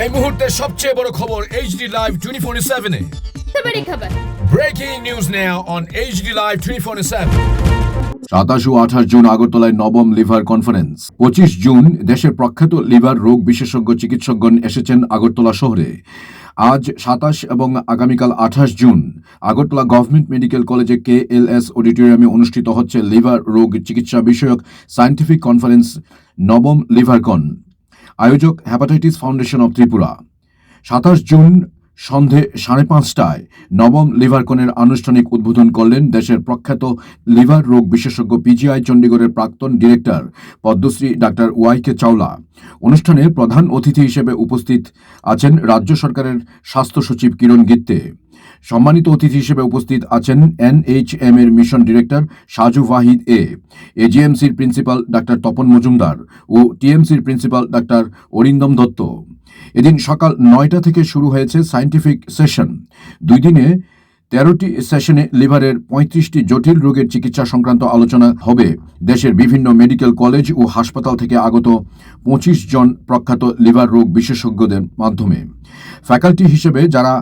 এই মুহূর্তের সবচেয়ে বড় খবর HD Live 24/7 এ। बड़ी खबर। Breaking news now on HD Live 24/7। 27 O 28 June আগরতলায় নবম লিভার কনফারেন্স। 25 জুন দেশের প্রখ্যাত লিভার রোগ বিশেষজ্ঞ চিকিৎসকগণ এসেছেন আগরতলা শহরে। আজ 27 এবং আগামীকাল 28 জুন আগরতলা গভর্নমেন্ট মেডিকেল কলেজে KLS অডিটোরিয়ামে অনুষ্ঠিত হচ্ছে লিভার রোগ চিকিৎসা বিষয়ক সায়েন্টিফিক কনফারেন্স নবম লিভারকন। আয়োজক hepatitis foundation of Tripura. 27 June সন্ধে 5:30টায় নবম লিভারকনের আনুষ্ঠানিক উদ্বোধন করলেন দেশের প্রখ্যাত লিভার রোগ বিশেষজ্ঞ PGI চণ্ডীগড়ের প্রাক্তন director Padmashri doctor YK Chawla. অনুষ্ঠানে প্রধান অতিথি হিসেবে উপস্থিত আছেন রাজ্য সরকারের স্বাস্থ্য সচিব কিরণ গিত্তে। সম্মানিত অতিথি হিসেবে উপস্থিত আছেন NHM এর মিশন ডিরেক্টর সাজু ওয়াহিদ AGMCর প্রিন্সিপাল ডাক্তার তপন মজুমদার ও TMCর প্রিন্সিপাল ডাক্তার অরিন্দম দত্ত। এদিন সকাল 9টা থেকে শুরু হয়েছে সায়েন্টিফিক সেশন। 2 দিনে 13টি সেশনে লিভারের 35টি জটিল রোগের চিকিৎসা সংক্রান্ত আলোচনা হবে দেশের বিভিন্ন মেডিকেল কলেজ ও হাসপাতাল থেকে আগত 25 জন প্রখ্যাত লিভার রোগ বিশেষজ্ঞদের মাধ্যমে। ফ্যাকাল্টি হিসেবে যারা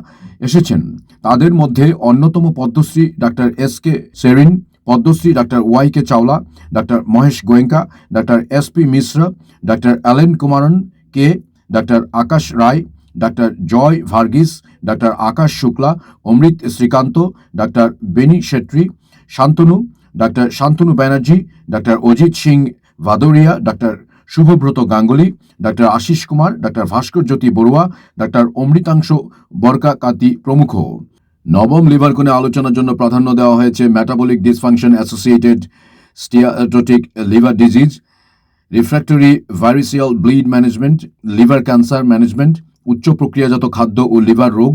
এসেছেন তাদের মধ্যে অন্যতম Padmashri doctor SK Sarin, Padmashri doctor YK Chawla, doctor Mahesh Goenka, doctor SP Mishra, doctor Allen Kumaran K, doctor Akash Roy, doctor Joy Varghese, doctor Akash Shukla, Amrit Srikanth, doctor Benny Shetty, Shantanu, doctor Shantanu Banerjee, doctor Ajit Singh Bhadoria, doctor Subhabrata Ganguly, doctor Ashish Kumar, doctor Bhaskar Jyoti Barua, doctor Amritangshu Barkakati প্রমুখ। নবম লিভারকনে আলোচনার জন্য প্রাধান্য দেওয়া হয়েছে metabolic dysfunction associated steatotic liver disease, refractory variceal bleed management, liver cancer management, উচ্চ প্রক্রিয়াজাত খাদ্য ও লিভার রোগ,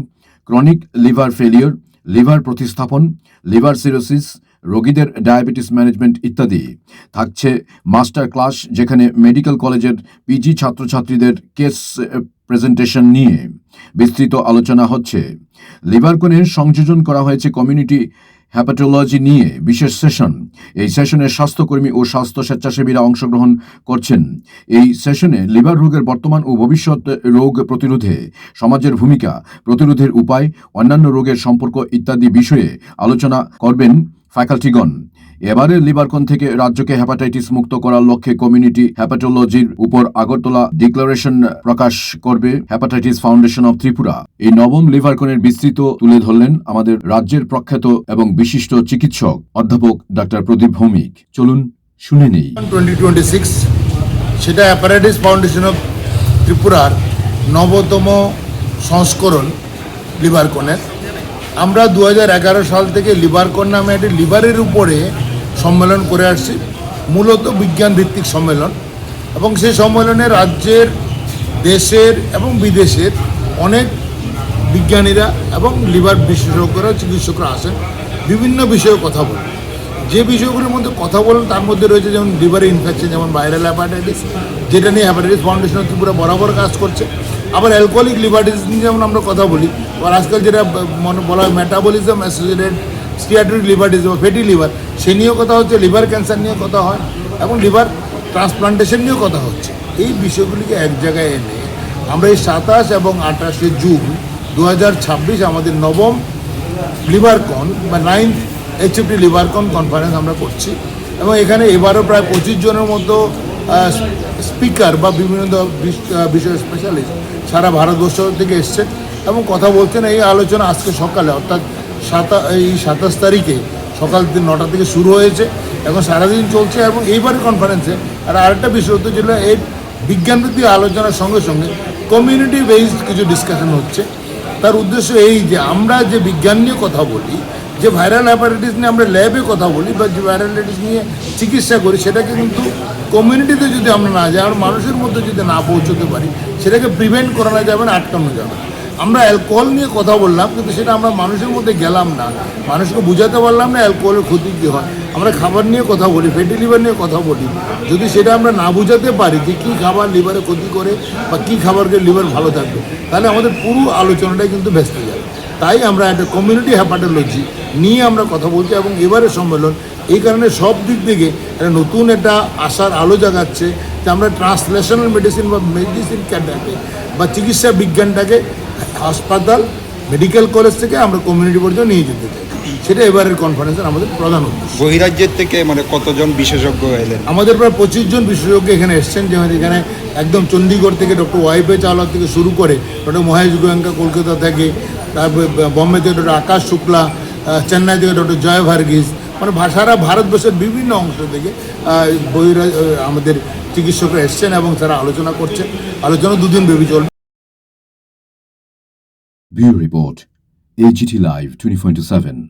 ক্রনিক লিভার ফেলিওর, লিভার প্রতিস্থাপন, লিভার সিরোসিস, রোগীদের ডায়াবেটিস ম্যানেজমেন্ট ইত্যাদি। থাকছে মাস্টার ক্লাস যেখানে মেডিকেল কলেজের PG ছাত্রছাত্রীদের কেস প্রেজেন্টেশন নিয়ে বিস্তৃত আলোচনা হচ্ছে। লিভারকনের সংযোজন করা হয়েছে কমিউনিটি হ্যাপাটোলজি নিয়ে বিশেষ সেশন। এই সেশনে স্বাস্থ্যকর্মী ও স্বাস্থ্য স্বেচ্ছাসেবীরা অংশগ্রহণ করছেন। এই সেশনে লিভার রোগের বর্তমান ও ভবিষ্যৎ রোগ প্রতিরোধে সমাজের ভূমিকা, প্রতিরোধের উপায়, অন্যান্য রোগের সম্পর্ক ইত্যাদি বিষয়ে আলোচনা করবেন ফ্যাকাল্টিগণ। এবারের লিভারকন থেকে রাজ্যকে হ্যাপাটাইটিস মুক্ত করার লক্ষ্যে কমিউনিটি হ্যাপাটোলজির উপর আগরতলা ডিক্লারেশন প্রকাশ করবে হেপাটাইটিস ফাউন্ডেশন অব ত্রিপুরা। এই নবম লিভারকনের বিস্তৃত তুলে ধরলেন আমাদের রাজ্যের প্রখ্যাত এবং বিশিষ্ট চিকিৎসক অধ্যাপক ডাক্তার প্রদীপ ভৌমিক। চলুন শুনে নেই। 2026 সেটা হ্যাপাটাইটিস ফাউন্ডেশন অব ত্রিপুরার নবতম সংস্করণ লিভারকনের। আমরা 2011 সাল থেকে লিভারকন নামে একটি লিভারের উপরে সম্মেলন করে আসছি, মূলত বিজ্ঞান ভিত্তিক সম্মেলন। এবং সেই সম্মেলনে রাজ্যের, দেশের এবং বিদেশের অনেক বিজ্ঞানীরা এবং লিভার বিশেষজ্ঞরা, চিকিৎসকরা আসেন, বিভিন্ন বিষয়ে কথা বলেন। যে বিষয়গুলির মধ্যে কথা বলেন তার মধ্যে রয়েছে যেমন লিভার ইনফেকশন, যেমন ভাইরাল হ্যাপাটাইটিস, যেটা নিয়ে হ্যাপাটাইটিস ফাউন্ডেশন অফ ত্রিপুরা বরাবর কাজ করছে। আবার অ্যালকোহলিক লিভার ডিজিজ নিয়ে যেমন আমরা কথা বলি, আর আজকাল যেটা বলা হয় metabolism associated steatotic liver disease বা ফ্যাটি লিভার, সে নিয়েও কথা হচ্ছে, লিভার ক্যান্সার নিয়ে কথা হয় এবং লিভার ট্রান্সপ্লান্টেশন নিয়েও কথা হচ্ছে। এই বিষয়গুলিকে এক জায়গায় এনে আমরা এই 27 এবং 28 জুন 2026 আমাদের নবম লিভারকন বা 9th HFT লিভারকন কনফারেন্স আমরা করছি। এবং এখানে এবারও প্রায় 25 জনের মতো স্পিকার বা বিভিন্ন বিষয় স্পেশালিস্ট সারা ভারতবর্ষ থেকে এসছেন এবং কথা বলছেন। এই আলোচনা আজকে সকালে অর্থাৎ 27 তারিখে সকাল 9টা থেকে শুরু হয়েছে, এখন সারাদিন চলছে। এবং এইবারের কনফারেন্সে আরেকটা বিষয় হতো, যেটা এই বিজ্ঞানভিত্তিক আলোচনার সঙ্গে সঙ্গে কমিউনিটি বেসড কিছু ডিসকাশন হচ্ছে। তার উদ্দেশ্য এই যে আমরা যে বিজ্ঞান নিয়ে কথা বলি, যে ভাইরাল হ্যাপাটাইটিস নিয়ে আমরা ল্যাবে কথা বলি বা যে ভাইরাল হ্যাপাটাইটিস নিয়ে চিকিৎসা করি, সেটাকে কিন্তু কমিউনিটিতে যদি আমরা না যাই, আর মানুষের মধ্যে যদি না পৌঁছতে পারি, সেটাকে প্রিভেন্ট করানো যাবে না, আটকানো যাবে। আমরা অ্যালকোহল নিয়ে কথা বললাম, কিন্তু সেটা আমরা মানুষের মধ্যে গেলাম না, মানুষকে বুঝাতে পারলাম না অ্যালকোহলের ক্ষতি কী হয়। আমরা খাবার নিয়ে কথা বলি, ফ্যাটি লিভার নিয়ে কথা বলি, যদি সেটা আমরা না বুঝাতে পারি যে কী খাবার লিভারে ক্ষতি করে বা কী খাবারকে লিভার ভালো থাকবে, তাহলে আমাদের পুরো আলোচনাটাই কিন্তু ভেস্তে যাবে। তাই আমরা একটা কমিউনিটি হ্যাপাটোলজি নিয়ে আমরা কথা বলছি। এবং এবারের সম্মেলন এই কারণে সব দিক থেকে একটা নতুন একটা আশার আলো জাগাচ্ছে যে আমরা ট্রান্সলেশনাল মেডিসিন বা মেডিসিন ক্যাডারকে বা চিকিৎসা বিজ্ঞানটাকে হাসপাতাল মেডিকেল কলেজ থেকে আমরা কমিউনিটি পর্যন্ত নিয়ে যেতে চাই। সেটা এবারের কনফারেন্সের আমাদের প্রধান উদ্দেশ্য। বহিরাজ্যের থেকে মানে কতজন বিশেষজ্ঞ এলেন? আমাদের প্রায় 25 জন বিশেষজ্ঞ এখানে এসছেন, যেমন এখানে একদম চণ্ডীগড় থেকে ডক্টর ওয়াইপে চাওলা থেকে শুরু করে ডক্টর মহেশ গোয়েঙ্কা কলকাতা থেকে, তারপরে বম্বে থেকে ডক্টর আকাশ শুক্লা, চেন্নাই থেকে ডক্টর জয় ভার্গিস, মানে সারা ভারতবর্ষের বিভিন্ন অংশ থেকে আমাদের চিকিৎসকরা এসছেন এবং তারা আলোচনা করছেন। আলোচনা 2 দিন ব্যাপী চলবে। Bureau Report, AGT Live 24/7.